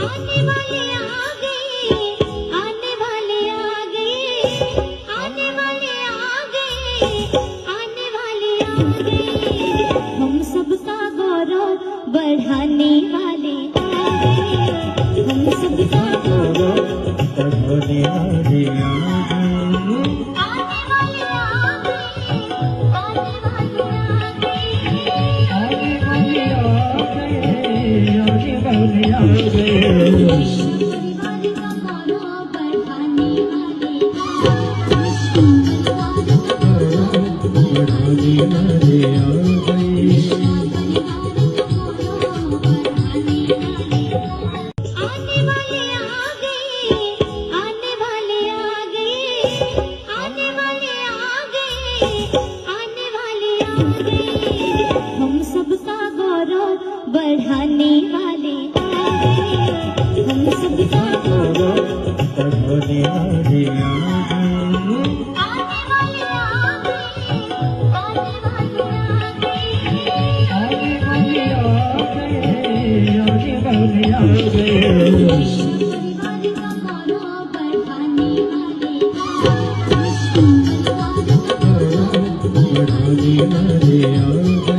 आने वाले आ गए, आने वाले आ गए, आने वाले आ गए, आने वाले आ गए। हम सबका गौरव बढ़ाने वाले आ गए, हम सबका गौरव बढ़ाने वाले आ गए। आने वाले आ गए, आने वाले आ गए, आने वाले आ गए, आने वाले आ गए। विश्व परिवार का गौरव बढ़ाने वाले आ गए, विश्व परिवार का गौरव बढ़ाने वाले आ गए, विश्व परिवार का गौरव बढ़ाने वाले आने वाले आ गए, आने वाले आ गए, आने वाले आ गए, आने वाले आ गए। हम सबका गौरव बढ़ाने वाले आ गए, हम सबका गौरव बढ़ाने वाले आ गए। आने वाले आ गए, आने वाले आ गए, आने वाले आ गए, आने वाले आ गए। विश्व परिवार का गौरव बढ़ाने वाले आ गए, विश्व परिवार का गौरव बढ़ाने वाले आ गए।